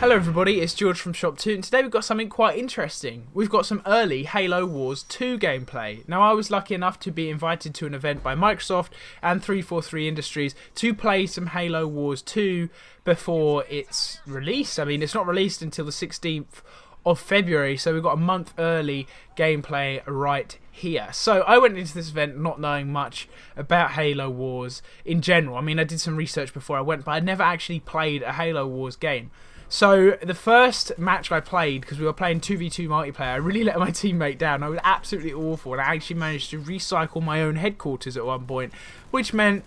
Hello everybody, it's George from ShopTo, and today we've got something quite interesting. We've got some early Halo Wars 2 gameplay. Now, I was lucky enough to be invited to an event by Microsoft and 343 Industries to play some Halo Wars 2 before it's released. I mean, it's not released until the 16th of February, so we've got a month early gameplay right here. So I went into this event not knowing much about Halo Wars in general. I mean, I did some research before I went, but I'd never actually played a Halo Wars game. So the first match I played, because we were playing 2v2 multiplayer, I really let my teammate down. I was absolutely awful, and I actually managed to recycle my own headquarters at one point, which meant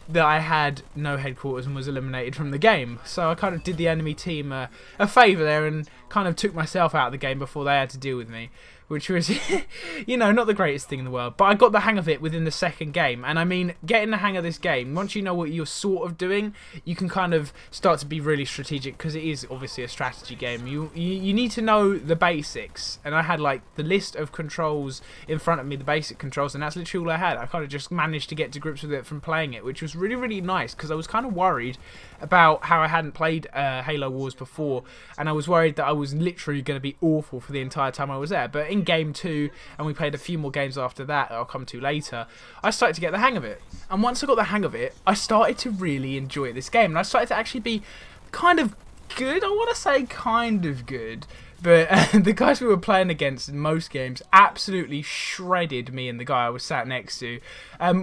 that I had no headquarters and was eliminated from the game. So I kind of did the enemy team a favour there and kind of took myself out of the game before they had to deal with me, which was, you know, not the greatest thing in the world. But I got the hang of it within the second game. And I mean, getting the hang of this game, once you know what you're sort of doing, you can kind of start to be really strategic, because it is obviously a strategy game. You need to know the basics. And I had like the list of controls in front of me, the basic controls, and that's literally all I had. I kind of just managed to get to grips with it from playing it, which was really, really nice, because I was kind of worried about how I hadn't played Halo Wars before, and I was worried that I was literally going to be awful for the entire time I was there. But in game 2, and we played a few more games after that I'll come to later, I started to get the hang of it. And once I got the hang of it, I started to really enjoy this game, and I started to actually be kind of good. I want to say kind of good, but the guys we were playing against in most games absolutely shredded me and the guy I was sat next to.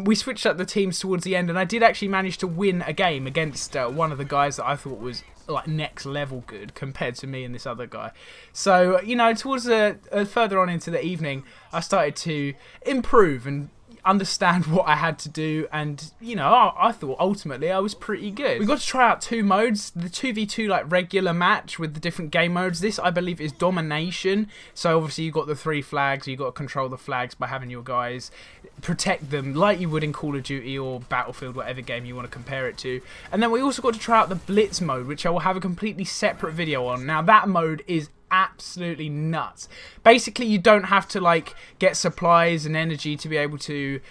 We switched up the teams towards the end, and I did actually manage to win a game against one of the guys that I thought was like next level good compared to me and this other guy. So, you know, towards further on into the evening, I started to improve and understand what I had to do, and you know, I thought ultimately I was pretty good. We got to try out 2 modes, the 2v2 like regular match with the different game modes. This I believe is domination, so obviously you got the 3 flags, you got to control the flags by having your guys protect them like you would in Call of Duty or Battlefield, whatever game you want to compare it to. And then we also got to try out the Blitz mode, which I will have a completely separate video on. Now that mode is absolutely nuts. Basically, you don't have to like get supplies and energy to be able to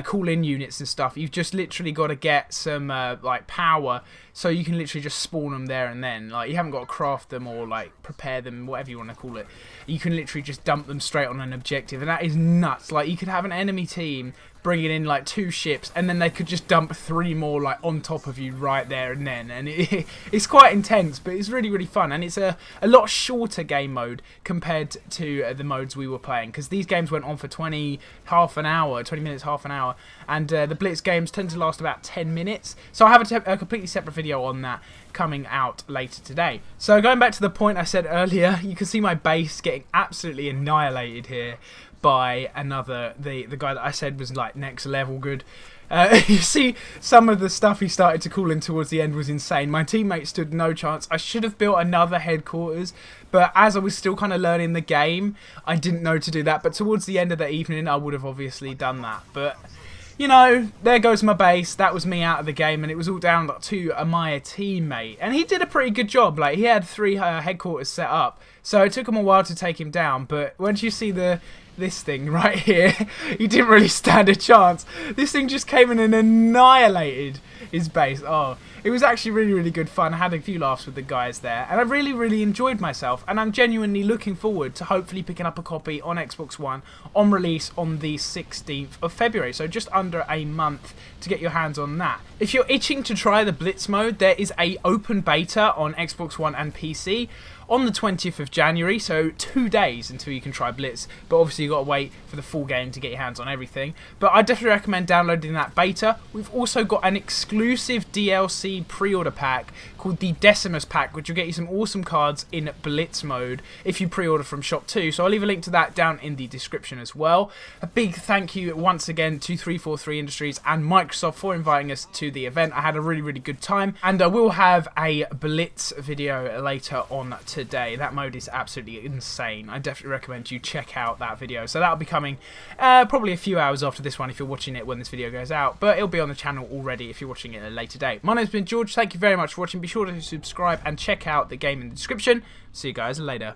call in units and stuff. You've just literally got to get some like power, so you can literally just spawn them there and then. Like, you haven't got to craft them or like prepare them, whatever you want to call it. You can literally just dump them straight on an objective, and that is nuts. Like, you could have an enemy team bringing in like 2 ships, and then they could just dump 3 more like on top of you right there and then, and it's quite intense, but it's really, really fun. And it's a lot shorter game mode compared to the modes we were playing, because these games went on for 20 minutes, half an hour, and the Blitz games tend to last about 10 minutes. So I have a completely separate video on that coming out later today. So going back to the point I said earlier, you can see my base getting absolutely annihilated here by the guy that I said was like next level good. You see, some of the stuff he started to call in towards the end was insane. My teammate stood no chance. I should have built another headquarters, but as I was still kind of learning the game, I didn't know to do that. But towards the end of the evening, I would have obviously done that. But you know, there goes my base. That was me out of the game, and it was all down to my teammate. And he did a pretty good job. Like, he had 3 headquarters set up, so it took him a while to take him down. But once you see this thing right here, he didn't really stand a chance. This thing just came in and annihilated his base. Oh, it was actually really, really good fun. I had a few laughs with the guys there, and I really, really enjoyed myself, and I'm genuinely looking forward to hopefully picking up a copy on Xbox One on release on the 16th of February, so just under a month to get your hands on that. If you're itching to try the Blitz mode, there is a open beta on Xbox One and PC on the 20th of January, so 2 days until you can try Blitz, but obviously you've got to wait for the full game to get your hands on everything. But I definitely recommend downloading that beta. We've also got an exclusive DLC pre-order pack called the Decimus pack, which will get you some awesome cards in Blitz mode if you pre-order from ShopTo, so I'll leave a link to that down in the description as well. A big thank you once again to 343 Industries and Microsoft for inviting us to the event. I had a really, really good time, and I will have a Blitz video later on today. That mode is absolutely insane. I definitely recommend you check out that video. So that'll be coming probably a few hours after this one if you're watching it when this video goes out, but it'll be on the channel already if you're watching it at a later date. My name's been George. Thank you very much for watching. Be sure to subscribe and check out the game in the description. See you guys later.